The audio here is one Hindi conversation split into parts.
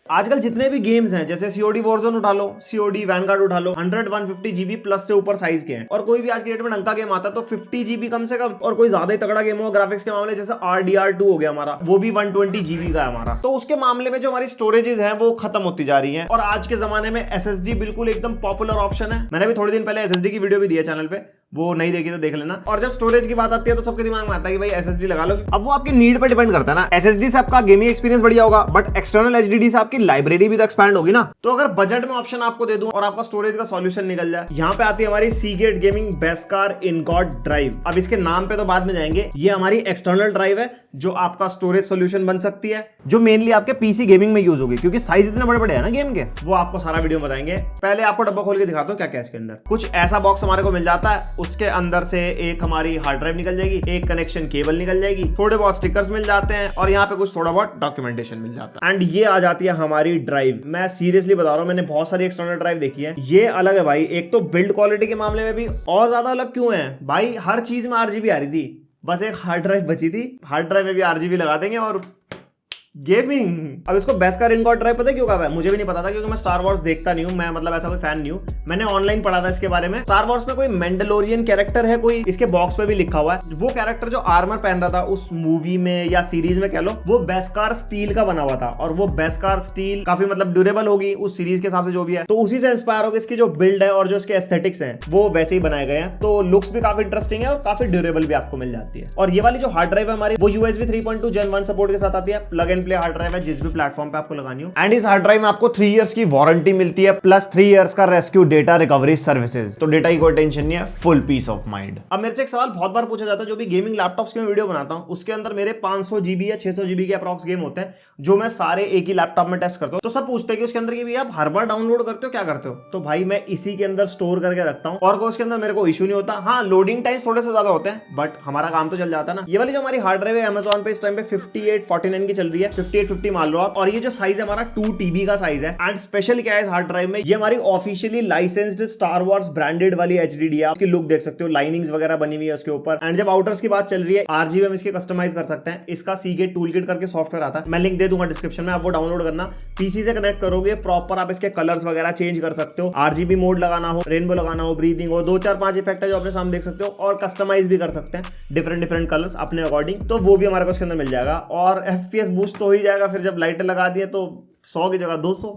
आजकल जितने भी गेम्स हैं जैसे सीओडी वॉरजोन उठा लो, सीओडी वैनगार्ड उठा लो, 100-150 जीबी प्लस से ऊपर साइज के हैं। और कोई भी आज की डेट में ढंग का गेम आता है तो 50 जीबी कम से कम, और कोई ज्यादा ही तगड़ा गेम हो ग्राफिक्स के मामले जैसे RDR2 हो गया हमारा, वो भी 120 जीबी का है हमारा। तो उसके मामले में जो हमारी स्टोरेजेस हैं वो खत्म होती जा रही हैं। और आज के जमाने में SSD बिल्कुल एकदम पॉपुलर ऑप्शन है। मैंने भी थोड़े दिन पहले SSD की वीडियो भी दी है चैनल पे, वो नहीं देखी तो देख लेना। और जब स्टोरेज की बात आती है तो सबके दिमाग में आता है कि भाई SSD लगा लो। अब वो आपकी नीड पे डिपेंड करता है ना। SSD से आपका गेमिंग एक्सपीरियंस बढ़िया होगा, बट एक्सटर्नल HDD से आपकी लाइब्रेरी भी तो एक्सपैंड होगी ना। तो अगर बजट में ऑप्शन आपको दे दूं और आपका स्टोरेज का सॉल्यूशन निकल जाए, यहाँ पे आती है हमारी Seagate गेमिंग बेस्कार इनगॉट ड्राइव। अब इसके नाम पे तो बाद में जाएंगे। ये हमारी एक्सटर्नल ड्राइव है जो आपका स्टोरेज सोल्यूशन बन सकती है, जो मेनली आपके पीसी गेमिंग में यूज होगी, क्योंकि साइज इतने बड़े बड़े हैं ना गेम के। वो आपको सारा वीडियो बताएंगे। पहले आपको डब्बा खोल के दिखाता हूं क्या क्या इसके अंदर। कुछ ऐसा बॉक्स हमारे को मिल जाता है, उसके अंदर से एक हमारी हार्ड ड्राइव निकल जाएगी, एक कनेक्शन केबल निकल जाएगी, थोड़े बहुत स्टिकर्स मिल जाते हैं, और यहाँ पे कुछ थोड़ा बहुत डॉक्यूमेंटेशन मिल जाता है। एंड ये आ जाती है हमारी ड्राइव। मैं सीरियसली बता रहा हूँ, मैंने बहुत सारी एक्सटर्नल ड्राइव देखी है, ये अलग है भाई। एक तो बिल्ड क्वालिटी के मामले में भी और ज्यादा अलग क्यों है भाई, हर चीज में RGB आ रही थी, बस एक हार्ड ड्राइव बची थी। हार्ड ड्राइव में भी RGB लगा देंगे और गेमिंग। अब इसको बेस्कार इनगॉट ड्राइव पता है क्यों कहा है? मुझे भी नहीं पता था, क्योंकि मैं स्टार वॉर्स देखता नहीं हूं, मैं मतलब ऐसा कोई फैन नहीं हूं। मैंने ऑनलाइन पढ़ा था इसके बारे में। स्टार वॉर्स में कोई मैंडलोरियन कैरेक्टर है, कोई इसके बॉक्स पे भी लिखा हुआ है। वो कैरेक्टर जो आर्मर पहन रहा था उस मूवी में या सीरीज में कह लो, वो बेस्कार स्टील का बना हुआ था, और वो बेस्कार स्टील काफी मतलब ड्यूरेबल होगी उस सीरीज के हिसाब से जो भी है। तो उसी से इंस्पायर होकर इसकी जो बिल्ड है और जो इसके एस्थेटिक्स हैं वो वैसे ही बनाए गए हैं। तो लुक्स भी काफी इंटरेस्टिंग है और काफी ड्यूरेबल भी आपको मिल जाती है। और ये वाली जो हार्ड ड्राइव है हमारी, वो USB 3.2 Gen 1 सपोर्ट के साथ आती है। Plug and play hard drive है, जिस प्लेटफॉर्म पे आपको लगानी हो। एंड इस हार्ड ड्राइव में आपको 3 इयर्स की वारंटी मिलती है, प्लस 3 इयर्स का रेस्क्यू डेटा रिकवरी सर्विसेज। तो डेटा की कोई टेंशन नहीं है, फुल पीस ऑफ माइंड। अब मेरे से एक सवाल बहुत बार पूछा जाता है, जो भी गेमिंग लैपटॉप्स की मैं वीडियो बनाता हूं उसके अंदर मेरे 500 GB या 600 GB के अप्रॉक्स गेम होते हैं, जो मैं सारे एक ही लैपटॉप में टेस्ट करता हूं। तो सब पूछते हैं कि उसके अंदर की भी आप हर बार डाउनलोड करते हो, क्या करते हो? तो भाई मैं इसी के अंदर स्टोर करके रखता हूं, और उसके अंदर मेरे को इशू नहीं होता। हाँ, लोडिंग टाइम थोड़े से ज्यादा होते हैं, बट हमारा काम तो चल जाता है ना। ये वाली जो हमारी हार्ड ड्राइव है Amazon पे इस टाइम पे 5849 की चल रही है, 5850 मान लो आप। और ये जो साइज है हमारा 2 TB का साइज है। एंड स्पेशल क्या है इस हार्ड ड्राइव में, ये हमारी officially licensed star Wars branded वाली HDD है। उसकी लुक देख सकते हो, लाइनिंग्स वगैरह बनी हुई है उसके ऊपर। एंड जब आउटर्स की बात चल रही है, RGB हम इसके कस्टमाइज कर सकते हैं। इसका Seagate टूलकिट करके सॉफ्टवेयर आता है, मैं लिंक दे दूंगा डिस्क्रिप्शन में, आप वो डाउनलोड करना। पीसी से कनेक्ट करोगे, प्रॉपर आप इसके कलर्स वगैरह चेंज कर सकते हो। RGB मोड लगाना हो, रेनबो लगाना हो, ब्रीदिंग हो, 2-4-5 इफेक्ट है जो अपने सामने देख सकते हो, और कस्टमाइज भी कर सकते हैं डिफरेंट कलर्स अपने अकॉर्डिंग। तो वो भी हमारे को इसके अंदर मिल जाएगा। और FPS बूस्ट तो हो ही जाएगा फिर जब लाइटें लगा दिए, तो 100 की जगह 200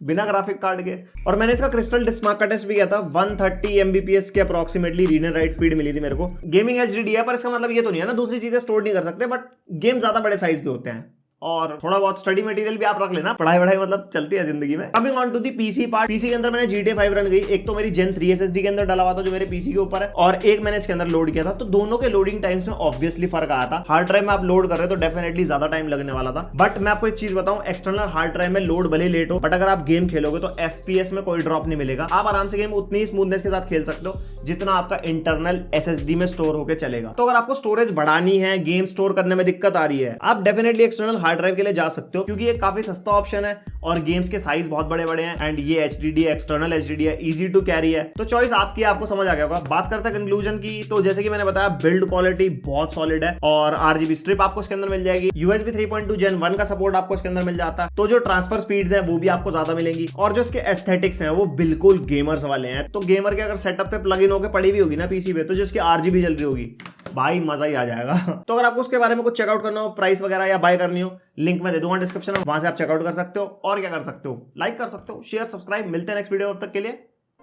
बिना ग्राफिक कार्ड के। और मैंने इसका क्रिस्टल डिस्मार्क का टेस्ट भी किया था, 130 Mbps के approximately read and write speed मिली थी मेरे को। गेमिंग HDD है, पर इसका मतलब ये तो नहीं है ना दूसरी चीजें स्टोर नहीं कर सकते, बट गेम ज्यादा बड़े साइज के होते हैं। और थोड़ा बहुत स्टडी मटेरियल भी आप रख लेना, पढ़ाई मतलब चलती है जिंदगी में। Coming on to the PC part, PC के अंदर मैंने GTA 5 रन गई। एक तो मेरी Gen 3 SSD के अंदर डाला हुआ था जो मेरे पीसी के ऊपर है, और एक मैंने इसके अंदर लोड किया था। तो दोनों के लोडिंग टाइम्स में ऑब्वियसली फर्क आया था। हार्ड ड्राइव में आप लोड कर रहे हो तो डेफिनेटली ज्यादा टाइम लगने वाला था। बट मैं आपको एक चीज बताऊं, एक्सटर्नल हार्ड ड्राइव में लोड भले लेट हो, बट अगर आप गेम खेलोगे तो FPS में कोई ड्रॉप नहीं मिलेगा। आप आराम से गेम उतनी ही स्मूथनेस के साथ खेल सकते हो जितना आपका इंटरनल SSD में स्टोर होकर चलेगा। तो अगर आपको स्टोरेज बढ़ानी है, गेम स्टोर करने में दिक्कत आ रही है, आप डेफिनेटली एक्सटर्नल हार्ड ड्राइव के लिए जा सकते हो, क्योंकि ये काफी सस्ता ऑप्शन है और गेम्स के साइज बहुत बड़े बड़े हैं। एंड ये HDD एक्सटर्नल HDD है, इजी टू कैरी है। तो चॉइस आपकी, आपको समझ आ गया होगा। बात करते हैं कंक्लूजन की, तो जैसे कि मैंने बताया, बिल्ड क्वालिटी बहुत सॉलिड है, और RGB स्ट्रिप आपको इसके अंदर मिल जाएगी। USB 3.2 Gen 1 का सपोर्ट आपको इसके अंदर मिल जाता है। तो जो ट्रांसफर स्पीड्स हैं वो भी आपको ज्यादा मिलेंगी, और जो इसके एस्थेटिक्स हैं वो बिल्कुल गेमर्स वाले हैं। तो गेमर के अगर सेटअप पे प्लग इन होकर पड़ी भी होगी ना पीसी पे, तो जो इसकी RGB चल रही होगी, भाई मजा ही आ जाएगा। तो अगर आपको उसके बारे में कुछ चेकआउट करना हो, प्राइस वगैरह या बाय करनी हो, लिंक मैं दे दूंगा डिस्क्रिप्शन में, वहां से आप चेकआउट कर सकते हो। और क्या कर सकते हो, लाइक कर सकते हो, शेयर, सब्सक्राइब। मिलते हैं नेक्स्ट वीडियो, अब तक के लिए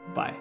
बाय।